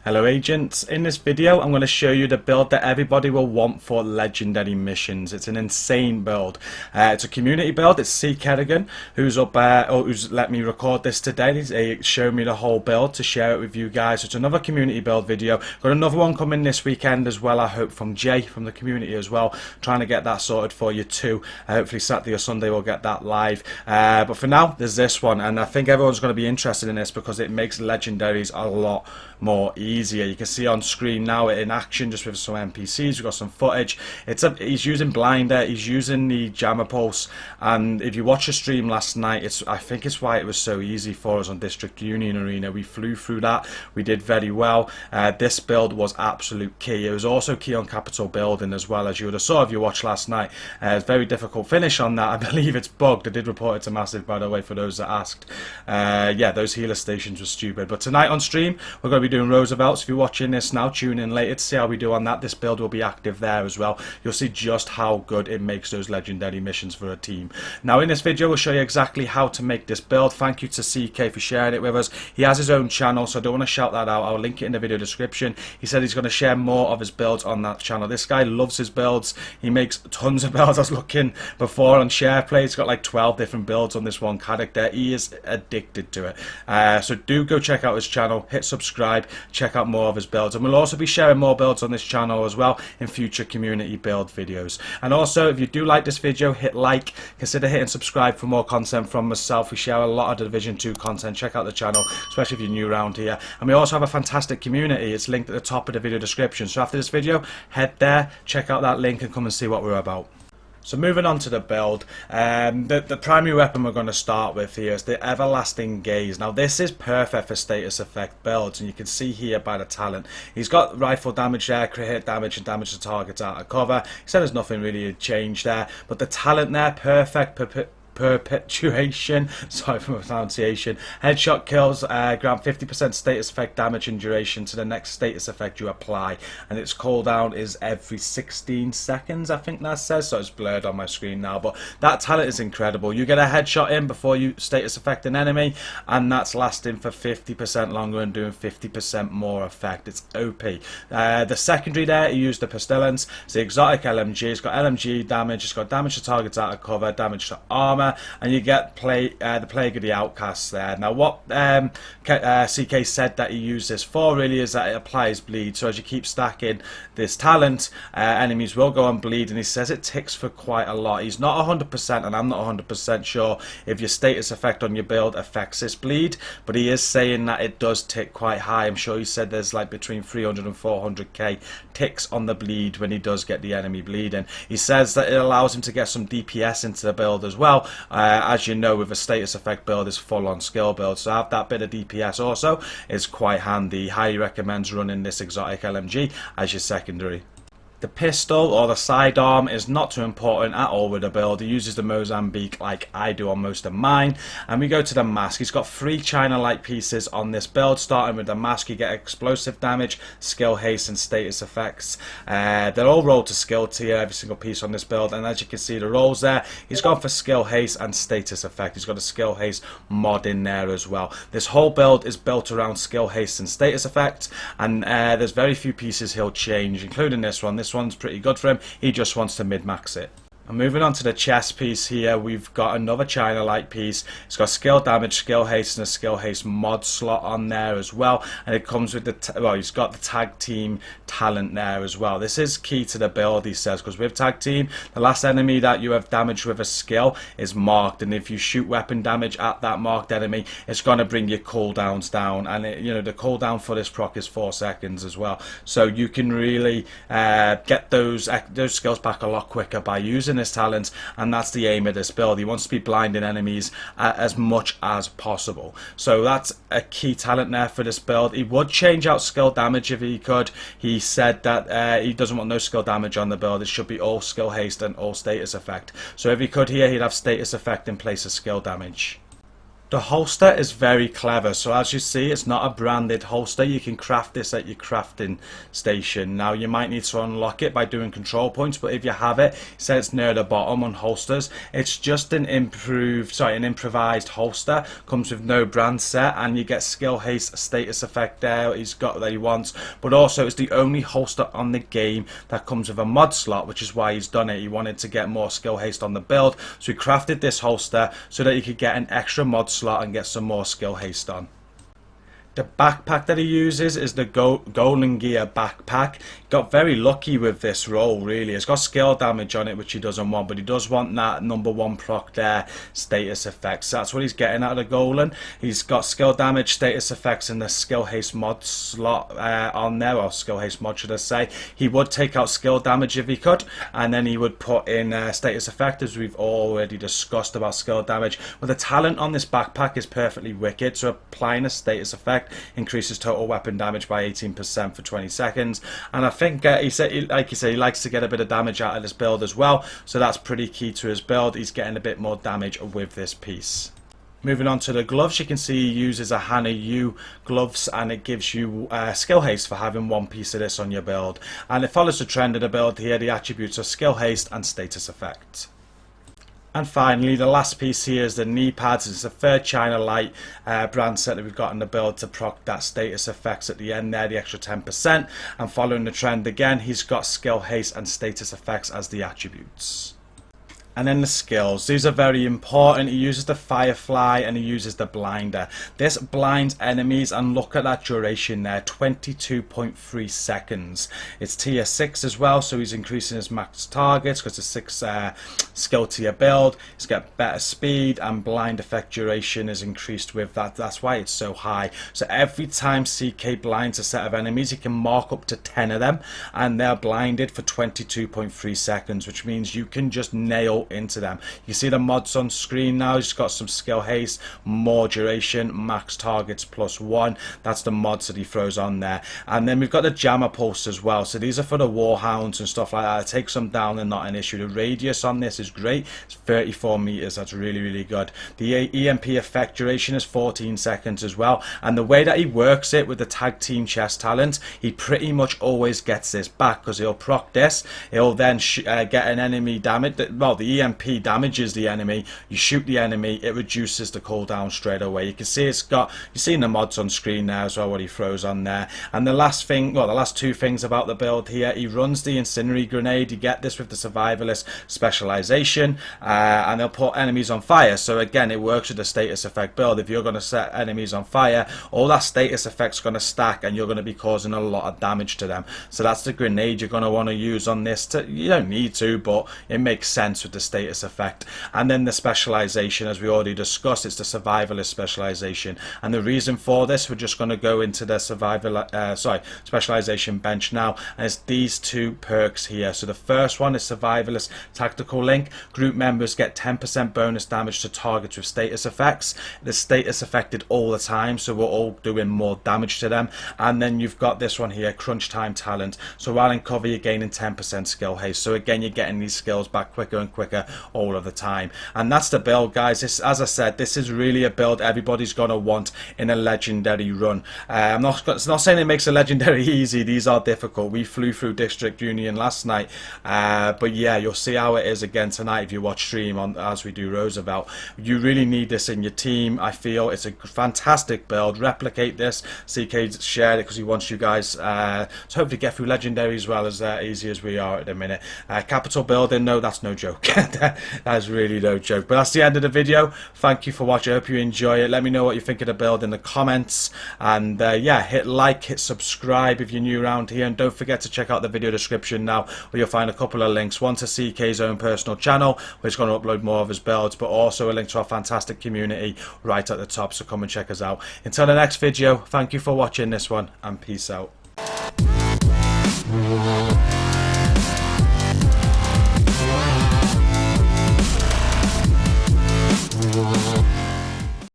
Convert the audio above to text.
Hello agents, in this video I'm going to show you the build that everybody will want for legendary missions. It's an insane build. It's a community build. It's C. Kerrigan who's who's let me record this today. He's showed me the whole build to share it with you guys. It's another community build video. Got another one coming this weekend as well, I hope, from Jay from the community as well. Trying to get that sorted for you too. Hopefully Saturday or Sunday we'll get that live. But for now there's this one, and I think everyone's going to be interested in this because it makes legendaries a lot more easier. You can see on screen now it in action just with some NPCs. We've got some footage. He's using blinder, he's using the jammer pulse, and if you watch the stream last night, I think it's why it was so easy for us on District Union Arena. We flew through that, we did very well. This build was absolute key. It was also key on capital building as well, as you would have saw if you watched last night. It's very difficult finish on that. I believe it's bugged. I did report it to Massive, by the way, for those that asked. Yeah, those healer stations were stupid. But tonight on stream we're going to be doing Roosevelt's. If you're watching this now, tune in later to see how we do on that. This build will be active there as well. You'll see just how good it makes those legendary missions for a team. Now in this video we'll show you exactly how to make this build. Thank you to CK for sharing it with us. He has his own channel, so I don't want to shout that out. I'll link it in the video description. He said he's going to share more of his builds on that channel. This guy loves his builds. He makes tons of builds. I was looking before on SharePlay. He's got like 12 different builds on this one character. He is addicted to it. So do go check out his channel, hit subscribe, check out more of his builds, and we'll also be sharing more builds on this channel as well in future community build videos. And also, if you do like this video, hit like, consider hitting subscribe for more content from myself. We share a lot of Division 2 content. Check out the channel, especially if you're new around here. And we also have a fantastic community. It's linked at the top of the video description. So after this video, head there, check out that link, and come and see what we're about. So moving on to the build, the primary weapon we're going to start with here is the Everlasting Gaze. Now this is perfect for status effect builds, and you can see here by the talent. He's got rifle damage there, crit hit damage, and damage to targets out of cover. He said there's nothing really changed there, but the talent there, perfect perpetuation, sorry for my pronunciation. Headshot kills grant 50% status effect damage and duration to the next status effect you apply, and its cooldown is every 16 seconds, I think that says, so it's blurred on my screen now, but that talent is incredible. You get a headshot in before you status effect an enemy, and that's lasting for 50% longer and doing 50% more effect. It's OP. The secondary there, he used the Pestilence. It's the exotic LMG. It's got LMG damage, it's got damage to targets out of cover, damage to armor, and you get the Plague of the Outcasts there. Now what CK said that he used this for really is that it applies bleed, so as you keep stacking this talent, enemies will go on bleed, and he says it ticks for quite a lot. He's not 100%, and I'm not 100% sure if your status effect on your build affects this bleed, but he is saying that it does tick quite high. I'm sure he said there's like between 300 and 400k ticks on the bleed when he does get the enemy bleeding. He says that it allows him to get some DPS into the build as well. As you know, with a status effect build is full on skill build, so have that bit of DPS also is quite handy. Highly recommends running this exotic LMG as your secondary. The pistol or the sidearm is not too important at all with the build. He uses the Mozambique like I do on most of mine. And we go to the mask. He's got 3 China-like pieces on this build. Starting with the mask, you get explosive damage, skill haste, and status effects. They're all rolled to skill tier, every single piece on this build. And as you can see, the rolls there, he's gone for skill haste and status effect. He's got a skill haste mod in there as well. This whole build is built around skill haste and status effect. And there's very few pieces he'll change, including this one. This one's pretty good for him. He just wants to mid-max it. And moving on to the chest piece here, we've got another China-like piece. It's got skill damage, skill haste, and a skill haste mod slot on there as well. And it comes with the, well, he's got the tag team talent there as well. This is key to the build, he says, because with tag team, the last enemy that you have damaged with a skill is marked. And if you shoot weapon damage at that marked enemy, it's going to bring your cooldowns down. And it, you know, the cooldown for this proc is 4 seconds as well. So you can really get those skills back a lot quicker by using this talent, and that's the aim of this build. He wants to be blinding enemies as much as possible, so that's a key talent there for this build. He would change out skill damage if he could. He said that he doesn't want no skill damage on the build. It should be all skill haste and all status effect, so if he could here, he'd have status effect in place of skill damage. The holster is very clever. So as you see, it's not a branded holster. You can craft this at your crafting station. Now you might need to unlock it by doing control points, but if you have it, it says near the bottom on holsters. It's just an improvised holster. Comes with no brand set, and you get skill haste status effect there. He's got that he wants, but also it's the only holster on the game that comes with a mod slot, which is why he's done it. He wanted to get more skill haste on the build, so he crafted this holster so that he could get an extra mod slot and get some more skill haste on. The backpack that he uses is the Golden Gear backpack. Got very lucky with this roll, really. It's got skill damage on it, which he doesn't want, but he does want that #1 proc there, status effects. So that's what he's getting out of the Golden. He's got skill damage, status effects, and the skill haste mod slot on there, or skill haste mod, should I say. He would take out skill damage if he could, and then he would put in status effect, as we've already discussed about skill damage. But the talent on this backpack is perfectly wicked, so applying a status effect increases total weapon damage by 18% for 20 seconds, and I think he said, like you say, he likes to get a bit of damage out of this build as well, so that's pretty key to his build. He's getting a bit more damage with this piece. Moving on to the gloves, you can see he uses a Hana U gloves, and it gives you skill haste for having one piece of this on your build, and it follows the trend of the build here. The attributes are skill haste and status effect. And finally, the last piece here is the knee pads. It's the third China Light brand set that we've got in the build to proc that status effects at the end there, the extra 10%. And following the trend again, he's got skill haste and status effects as the attributes. And then the skills, these are very important. He uses the Firefly and he uses the Blinder. This blinds enemies, and look at that duration there, 22.3 seconds. It's tier 6 as well, so he's increasing his max targets because it's 6 skill tier build. He's got better speed, and blind effect duration is increased with that. That's why it's so high. So every time CK blinds a set of enemies, he can mark up to 10 of them, and they're blinded for 22.3 seconds, which means you can just nail into them. You see the mods on screen now. He's got some skill haste, more duration, max targets +1. That's the mods that he throws on there. And then we've got the jammer pulse as well. So these are for the warhounds and stuff like that. It takes them down and not an issue. The radius on this is great. It's 34 meters. That's really, really good. The EMP effect duration is 14 seconds as well. And the way that he works it with the tag team chest talent, he pretty much always gets this back, because he'll proc this. He'll then get an enemy damage. Well, the EMP damages the enemy. You shoot the enemy, it reduces the cooldown straight away. You can see it's got, you've seen the mods on screen now as well, what he throws on there. And the last thing, well, the last two things about the build here, he runs the Incinerate Grenade. You get this with the Survivalist Specialization, and they'll put enemies on fire. So again, it works with the status effect build. If you're going to set enemies on fire, all that status effect's going to stack, and you're going to be causing a lot of damage to them. So that's the grenade you're going to want to use on this. You don't need to, but it makes sense with the status effect. And then the specialization, as we already discussed, it's the survivalist specialization, and the reason for this, we're just going to go into the specialization bench now, and it's these two perks here. So the first one is survivalist tactical link. Group members get 10% bonus damage to targets with status effects. The status affected all the time, so we're all doing more damage to them. And then you've got this one here, crunch time talent. So while in cover, you're gaining 10% skill haste. So again, you're getting these skills back quicker and quicker all of the time. And that's the build, guys. This, as I said, this is really a build everybody's gonna want in a legendary run. It's not saying it makes a legendary easy. These are difficult. We flew through District Union last night, but yeah, you'll see how it is again tonight if you watch stream on as we do Roosevelt. You really need this in your team. I feel it's a fantastic build. Replicate this. CK shared it because he wants you guys to hopefully get through legendary as well, as easy as we are at the minute. Capital building, no, that's no joke. That's really no joke. But that's the end of the video. Thank you for watching. I hope you enjoy it. Let me know what you think of the build in the comments, and yeah, hit like, hit subscribe if you're new around here, and don't forget to check out the video description now, where you'll find a couple of links. One to CK's own personal channel, where he's going to upload more of his builds, but also a link to our fantastic community right at the top, so come and check us out. Until the next video, thank you for watching this one, and peace out.